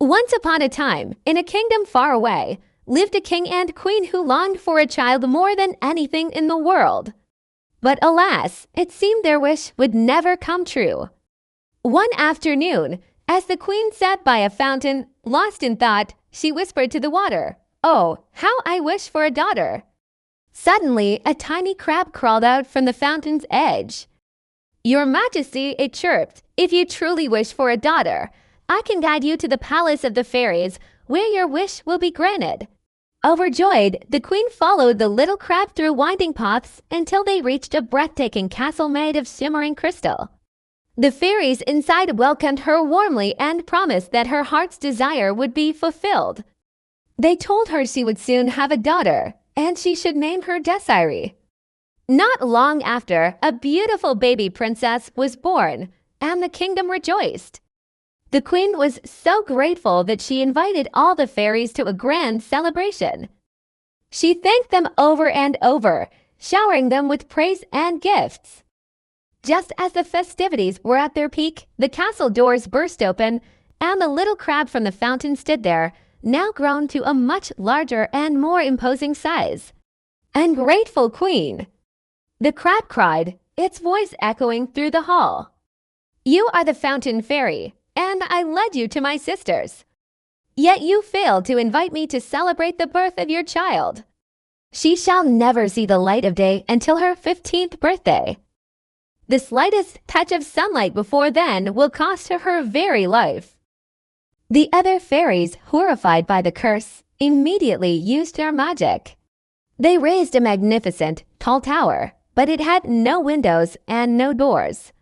Once upon a time, in a kingdom far away, lived a king and queen who longed for a child more than anything in the world. But alas, it seemed their wish would never come true. One afternoon, as the queen sat by a fountain, lost in thought, she whispered to the water, "Oh, how I wish for a daughter." Suddenly, a tiny crab crawled out from the fountain's edge. "Your Majesty," it chirped, "if you truly wish for a daughter, I can guide you to the palace of the fairies, where your wish will be granted." Overjoyed, the queen followed the little crab through winding paths until they reached a breathtaking castle made of shimmering crystal. The fairies inside welcomed her warmly and promised that her heart's desire would be fulfilled. They told her she would soon have a daughter, and she should name her Desirée. Not long after, a beautiful baby princess was born, and the kingdom rejoiced. The queen was so grateful that she invited all the fairies to a grand celebration. She thanked them over and over, showering them with praise and gifts. Just as the festivities were at their peak, the castle doors burst open, and the little crab from the fountain stood there, now grown to a much larger and more imposing size. "Ungrateful queen!" the crab cried, its voice echoing through the hall. "You are the fountain fairy, and I led you to my sisters. Yet you failed to invite me to celebrate the birth of your child. She shall never see the light of day until her 15th birthday. The slightest touch of sunlight before then will cost her her very life." The other fairies, horrified by the curse, immediately used their magic. They raised a magnificent, tall tower, but it had no windows and no doors.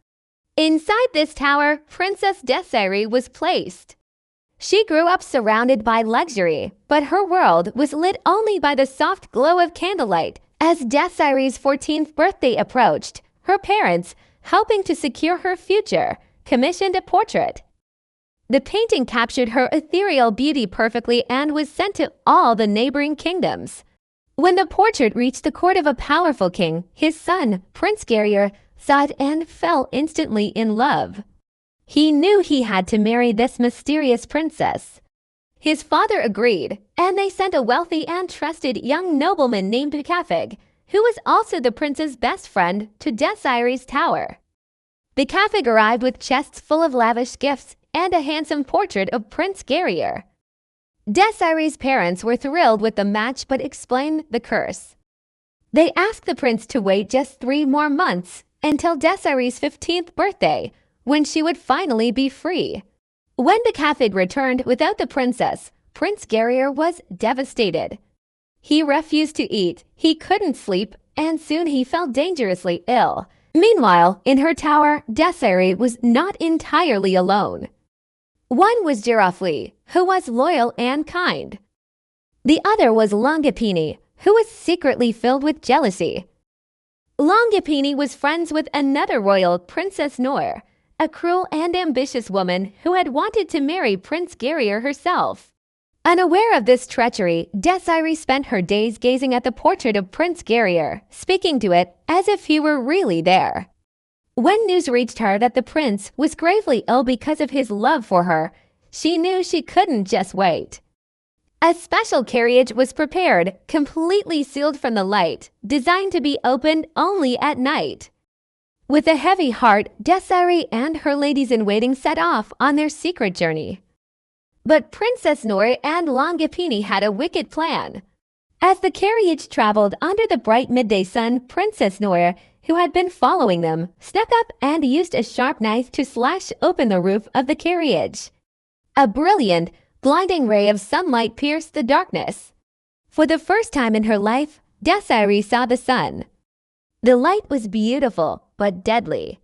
Inside this tower, Princess Desirée was placed. She grew up surrounded by luxury, but her world was lit only by the soft glow of candlelight. As Desirée's 14th birthday approached, her parents, helping to secure her future, commissioned a portrait. The painting captured her ethereal beauty perfectly and was sent to all the neighboring kingdoms. When the portrait reached the court of a powerful king, his son, Prince Guerrier, saw it and fell instantly in love. He knew he had to marry this mysterious princess. His father agreed, and they sent a wealthy and trusted young nobleman named Betrayal, who was also the prince's best friend, to Desirée's tower. Betrayal arrived with chests full of lavish gifts and a handsome portrait of Prince Guerrier. Desirée's parents were thrilled with the match but explained the curse. They asked the prince to wait just 3 more months until Desirée's 15th birthday, when she would finally be free. When Betrayal returned without the princess, Prince Guerrier was devastated. He refused to eat, he couldn't sleep, and soon he fell dangerously ill. Meanwhile, in her tower, Desirée was not entirely alone. One was Giroflée, who was loyal and kind. The other was Longue Epine, who was secretly filled with jealousy. Longue Epine was friends with another royal, Princess Noire, a cruel and ambitious woman who had wanted to marry Prince Guerrier herself. Unaware of this treachery, Desirée spent her days gazing at the portrait of Prince Guerrier, speaking to it as if he were really there. When news reached her that the prince was gravely ill because of his love for her, she knew she couldn't just wait. A special carriage was prepared, completely sealed from the light, designed to be opened only at night. With a heavy heart, Desirée and her ladies-in-waiting set off on their secret journey. But Princess Noire and Longue Epine had a wicked plan. As the carriage traveled under the bright midday sun, Princess Noire, who had been following them, snuck up and used a sharp knife to slash open the roof of the carriage. A brilliant, blinding ray of sunlight pierced the darkness. For the first time in her life, Desirée saw the sun. The light was beautiful, but deadly.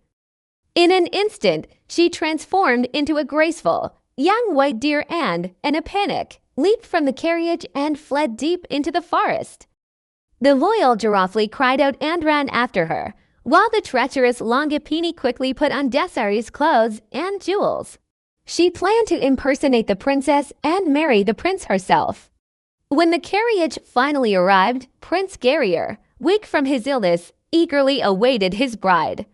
In an instant, she transformed into a graceful, young white deer and, in a panic, leaped from the carriage and fled deep into the forest. The loyal Giroflée cried out and ran after her, while the treacherous Longue Epine quickly put on Desirée's clothes and jewels. She planned to impersonate the princess and marry the prince herself. When the carriage finally arrived, Prince Guerrier, weak from his illness, eagerly awaited his bride.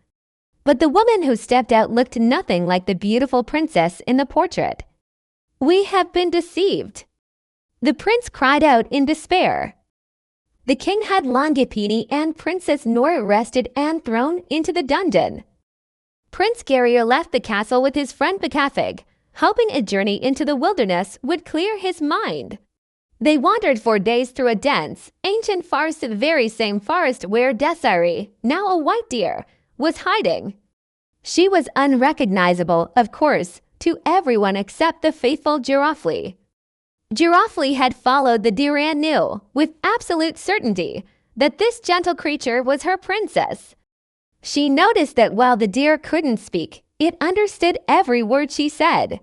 But the woman who stepped out looked nothing like the beautiful princess in the portrait. We have been deceived." The prince cried out in despair. The king had Longue Epine and Princess Noire arrested and thrown into the dungeon. Prince Guerrier left the castle with his friend betrayal, hoping a journey into the wilderness would clear his mind. They wandered for days through a dense, ancient forest, the very same forest where Desirée, now a white deer, was hiding. She was unrecognizable, of course, to everyone except the faithful Giroflée. Giroflée had followed the deer and knew, with absolute certainty, that this gentle creature was her princess. She noticed that while the deer couldn't speak, it understood every word she said.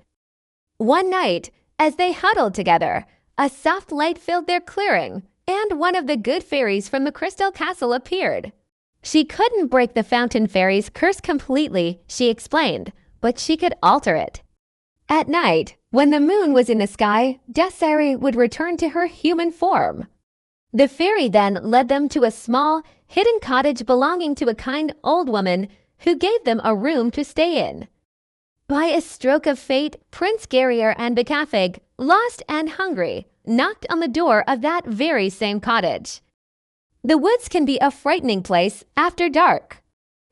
One night, as they huddled together, a soft light filled their clearing, and one of the good fairies from the Crystal Castle appeared. She couldn't break the fountain fairy's curse completely, she explained, but she could alter it. At night, when the moon was in the sky, Desirée would return to her human form. The fairy then led them to a small, hidden cottage belonging to a kind old woman who gave them a room to stay in. By a stroke of fate, Prince Guerrier and betrayal, lost and hungry, knocked on the door of that very same cottage. The woods can be a frightening place after dark.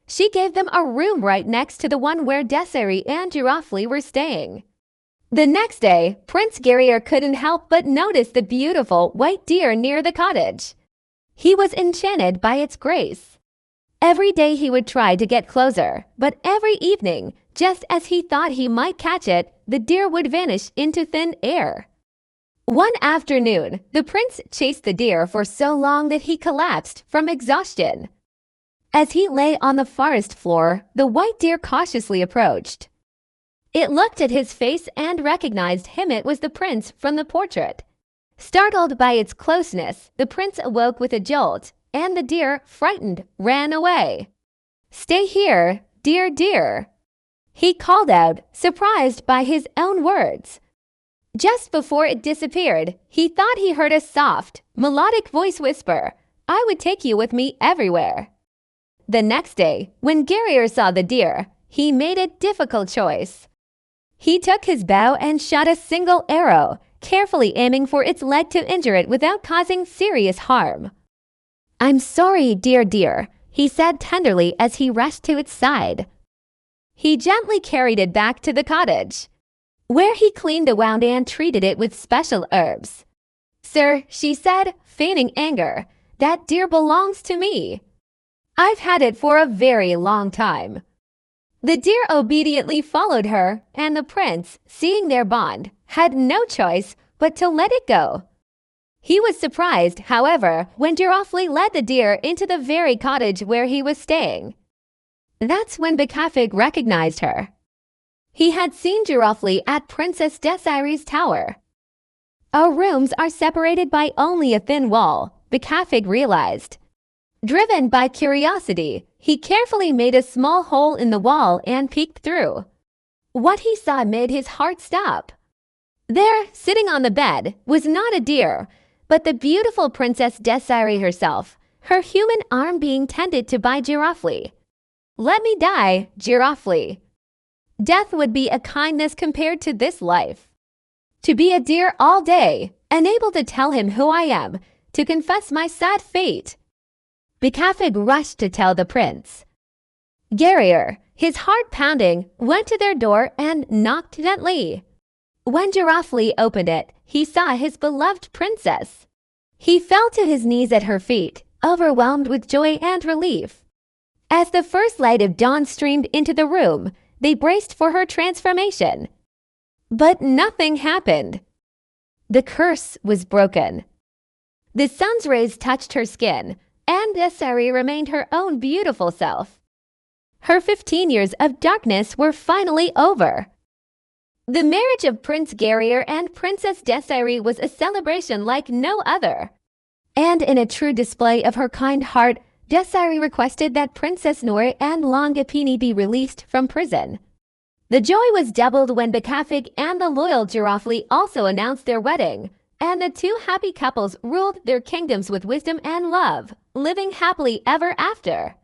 She gave them a room right next to the one where Desirée and Giroflée were staying. The next day, Prince Guerrier couldn't help but notice the beautiful white deer near the cottage. He was enchanted by its grace. Every day he would try to get closer, but every evening, just as he thought he might catch it, the deer would vanish into thin air. One afternoon, the prince chased the deer for so long that he collapsed from exhaustion. As he lay on the forest floor, the white deer cautiously approached. It looked at his face and recognized him. It was the prince from the portrait. Startled by its closeness, the prince awoke with a jolt, and the deer, frightened, ran away. "Stay here, dear deer," he called out, surprised by his own words. Just before it disappeared, he thought he heard a soft, melodic voice whisper, "I would take you with me everywhere." The next day, when Guerrier saw the deer, he made a difficult choice. He took his bow and shot a single arrow, carefully aiming for its leg to injure it without causing serious harm. "I'm sorry, dear deer," he said tenderly as he rushed to its side. He gently carried it back to the cottage, where he cleaned the wound and treated it with special herbs. "Sir," she said, feigning anger, "that deer belongs to me. I've had it for a very long time." The deer obediently followed her, and the prince, seeing their bond, had no choice but to let it go. He was surprised, however, when Giroflée led the deer into the very cottage where he was staying. That's when betrayal recognized her. He had seen Giroflée at Princess Desirée's tower. Our rooms are separated by only a thin wall, betrayal realized. Driven by curiosity, he carefully made a small hole in the wall and peeked through. What he saw made his heart stop. There, sitting on the bed, was not a deer, but the beautiful Princess Desirée herself, her human arm being tended to by Giroflée. "Let me die, Giroflée. Death would be a kindness compared to this life. To be a deer all day, unable to tell him who I am, to confess my sad fate." Betrayal rushed to tell the prince. Guerrier, his heart pounding, went to their door and knocked gently. When Giroflée opened it, he saw his beloved princess. He fell to his knees at her feet, overwhelmed with joy and relief. As the first light of dawn streamed into the room, they braced for her transformation. But nothing happened. The curse was broken. The sun's rays touched her skin, and Desirée remained her own beautiful self. Her 15 years of darkness were finally over. The marriage of Prince Guerrier and Princess Desirée was a celebration like no other. And in a true display of her kind heart, Desirée requested that Princess Noire and Longue Epine be released from prison. The joy was doubled when betrayal and the loyal Giroflée also announced their wedding, and the two happy couples ruled their kingdoms with wisdom and love, living happily ever after.